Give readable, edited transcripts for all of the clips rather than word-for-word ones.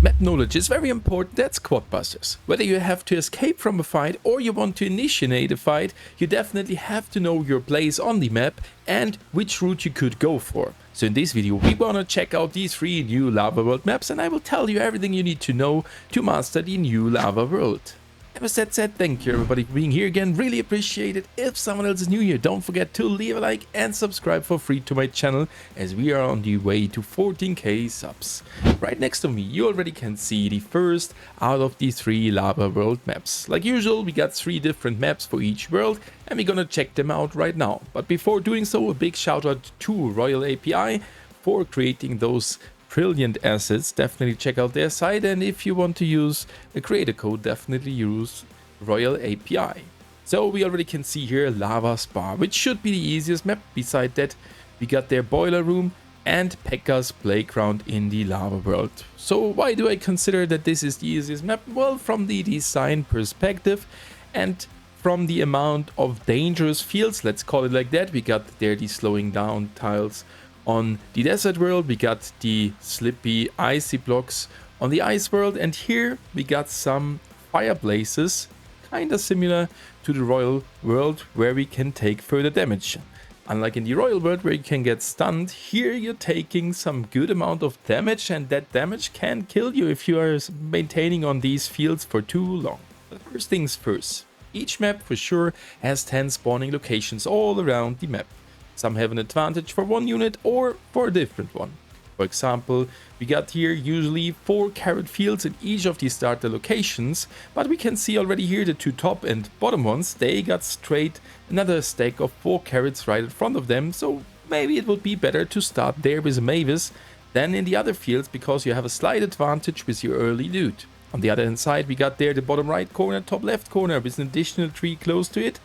Map knowledge is very important at squad busters. Whether you have to escape from a fight or you want to initiate a fight, you definitely have to know your place on the map and which route you could go for. So in this video we wanna check out these 3 new lava world maps, and I will tell you everything you need to know to master the new lava world. And with that said, thank you everybody for being here again, really appreciate it. If someone else is new here, don't forget to leave a like and subscribe for free to my channel, as we are on the way to 14k subs. Right next to me you already can see the first out of the 3 lava world maps. Like usual, we got 3 different maps for each world and we're gonna check them out right now. But before doing so, a big shout out to Royal API for creating those brilliant assets. Definitely check out their site, and if you want to use a creator code, definitely use Royal API. So we already can see here Lava Spa, which should be the easiest map. Beside that we got their boiler room and Pekka's playground in the lava world. So why do I consider that this is the easiest map? Well, from the design perspective and from the amount of dangerous fields, let's call it like that. We got there the slowing down tiles on the desert world, we got the slippy icy blocks on the ice world, and here we got some fireplaces, kinda similar to the royal world, where we can take further damage. Unlike in the royal world where you can get stunned, here you're taking some good amount of damage, and that damage can kill you if you are maintaining on these fields for too long. But first things first, each map for sure has 10 spawning locations all around the map. Some have an advantage for one unit or for a different one. For example, we got here usually 4 carrot fields in each of the starter locations, but we can see already here the 2 top and bottom ones, they got straight another stack of 4 carrots right in front of them, so maybe it would be better to start there with a Mavis than in the other fields, because you have a slight advantage with your early loot. On the other hand side, we got there the bottom right corner, top left corner with an additional tree close to it,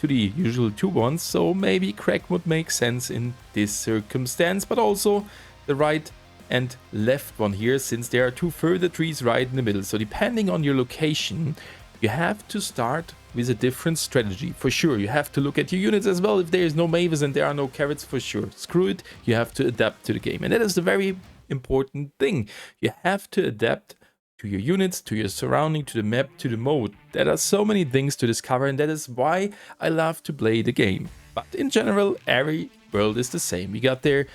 to the usual 2 ones, so maybe crack would make sense in this circumstance, but also the right and left one here, since there are 2 further trees right in the middle. So depending on your location, you have to start with a different strategy. For sure, you have to look at your units as well. If there is no Mavis and there are no carrots, for sure, screw it, you have to adapt to the game. And that is the very important thing. You have to adapt to your units, to your surrounding, to the map, to the mode. There are so many things to discover, and that is why I love to play the game. But in general, every world is the same. We got there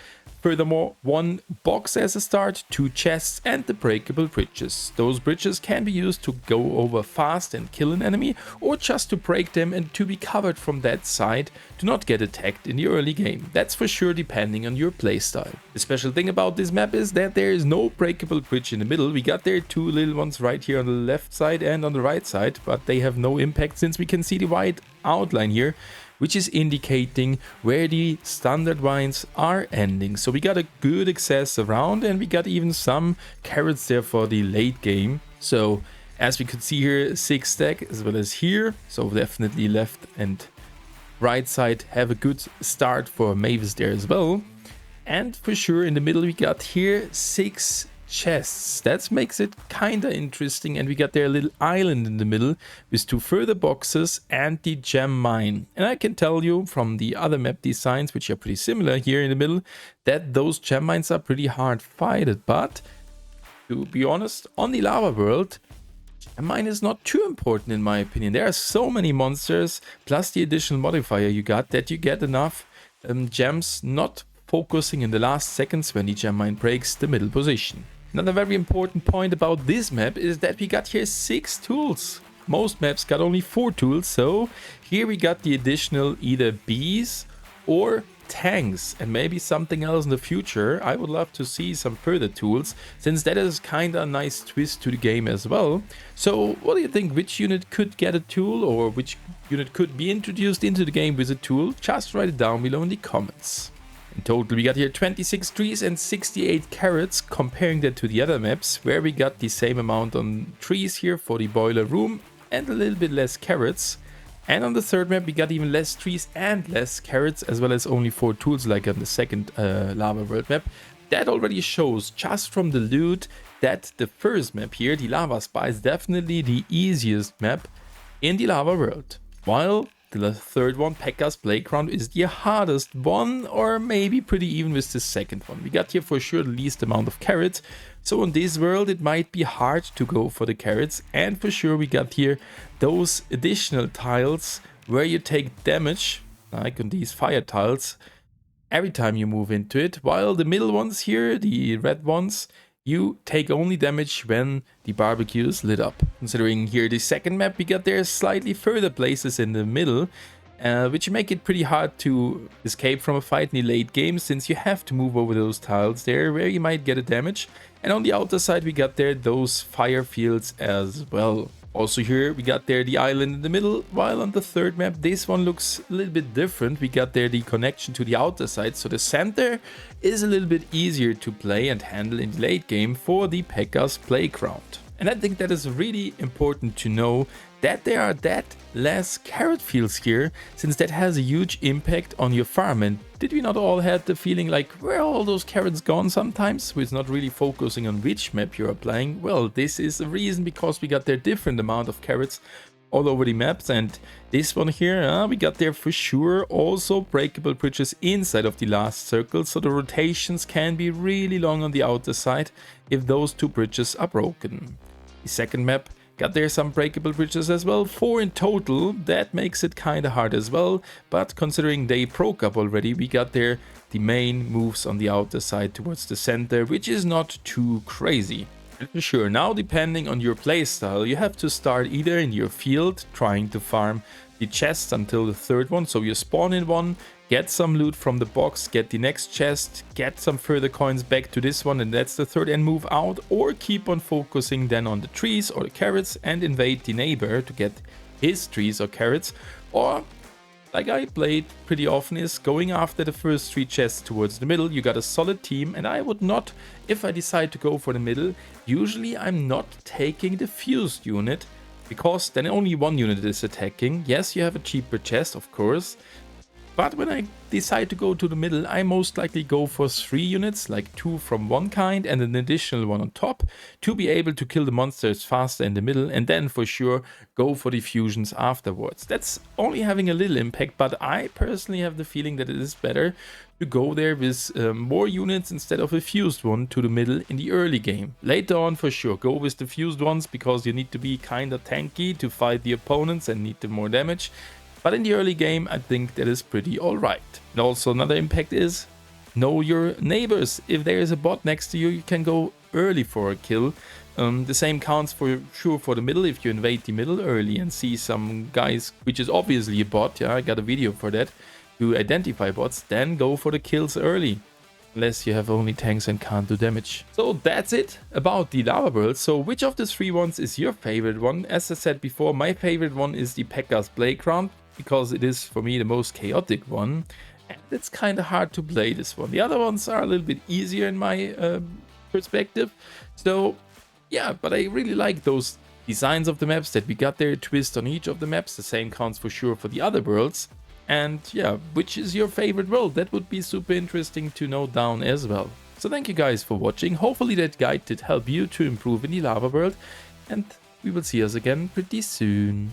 furthermore 1 box as a start, 2 chests, and the breakable bridges. Those bridges can be used to go over fast and kill an enemy, or just to break them and to be covered from that side to not get attacked in the early game. That's for sure depending on your playstyle. The special thing about this map is that there is no breakable bridge in the middle. We got there 2 little ones right here on the left side and on the right side, but they have no impact since we can see the white outline here, which is indicating where the standard vines are ending. So we got a good access around, and we got even some carrots there for the late game. So as we could see here, 6 stack as well as here, so definitely left and right side have a good start for Mavis there as well. And for sure in the middle we got here 6 chests. That makes it kinda interesting, and we got there a little island in the middle with 2 further boxes and the gem mine. And I can tell you from the other map designs, which are pretty similar here in the middle, that those gem mines are pretty hard fighted. But to be honest, on the lava world, gem mine is not too important in my opinion. There are so many monsters plus the additional modifier you got that you get enough gems not focusing in the last seconds when the gem mine breaks the middle position. Another very important point about this map is that we got here 6 tools. Most maps got only 4 tools, so here we got the additional either bees or tanks, and maybe something else in the future. I would love to see some further tools, since that is kinda a nice twist to the game as well. So what do you think? Which unit could get a tool, or which unit could be introduced into the game with a tool? Just write it down below in the comments. In total we got here 26 trees and 68 carrots, comparing that to the other maps where we got the same amount on trees here for the boiler room and a little bit less carrots. And on the third map we got even less trees and less carrots, as well as only 4 tools like on the second lava world map. That already shows just from the loot that the first map here, the Lava Spa, is definitely the easiest map in the lava world. While the third one, Pekka's playground, is the hardest one, or maybe pretty even with the second one. We got here for sure the least amount of carrots, So in this world it might be hard to go for the carrots, and for sure we got here those additional tiles where you take damage, like on these fire tiles, every time you move into it, while the middle ones here, the red ones, you take only damage when the barbecue is lit up. Considering here the second map, we got there slightly further places in the middle, which make it pretty hard to escape from a fight in the late game, since you have to move over those tiles there where you might get a damage. And on the outer side we got there those fire fields as well. Also here we got there the island in the middle, while on the third map this one looks a little bit different. We got there the connection to the outer side, so the center is a little bit easier to play and handle in the late game for the P.E.K.K.A.'s playground. And I think that is really important to know, that there are that less carrot fields here, since that has a huge impact on your farm. And did we not all have the feeling like, where are all those carrots gone sometimes, with not really focusing on which map you are playing? Well, this is the reason, because we got their different amount of carrots all over the maps. And this one here, we got there for sure also breakable bridges inside of the last circle, so the rotations can be really long on the outer side if those two bridges are broken. The second map got there some breakable bridges as well, 4 in total. That makes it kinda hard as well, but considering they broke up already, we got there the main moves on the outer side towards the center, which is not too crazy. And for sure, now depending on your playstyle, you have to start either in your field trying to farm the chests until the third one, so you spawn in one, get some loot from the box, get the next chest, get some further coins back to this one, and that's the third, and move out, or keep on focusing then on the trees or the carrots and invade the neighbor to get his trees or carrots. Or, like I played pretty often, is going after the first 3 chests towards the middle. You got a solid team, and I would not, if I decide to go for the middle, usually I'm not taking the fused unit, because then only one unit is attacking. Yes, you have a cheaper chest, of course, but when I decide to go to the middle, I most likely go for 3 units, like 2 from one kind and an additional one on top, to be able to kill the monsters faster in the middle, and then for sure go for the fusions afterwards. That's only having a little impact, but I personally have the feeling that it is better to go there with more units instead of a fused one to the middle in the early game. Later on, for sure, go with the fused ones, because you need to be kinda tanky to fight the opponents and need the more damage. But in the early game, I think that is pretty alright. And also another impact is, know your neighbors. If there is a bot next to you, you can go early for a kill. The same counts for sure for the middle. If you invade the middle early and see some guys, which is obviously a bot, yeah, I got a video for that, to identify bots, then go for the kills early. Unless you have only tanks and can't do damage. So that's it about the lava world. So which of the 3 ones is your favorite one? As I said before, my favorite one is the P.E.K.K.A.'s playground, because it is for me the most chaotic one, and it's kind of hard to play this one. The other ones are a little bit easier in my perspective. So yeah, but I really like those designs of the maps that we got there, a twist on each of the maps. The same counts for sure for the other worlds. And yeah, which is your favorite world? That would be super interesting to know down as well. So thank you guys for watching. Hopefully that guide did help you to improve in the lava world, and we will see us again pretty soon.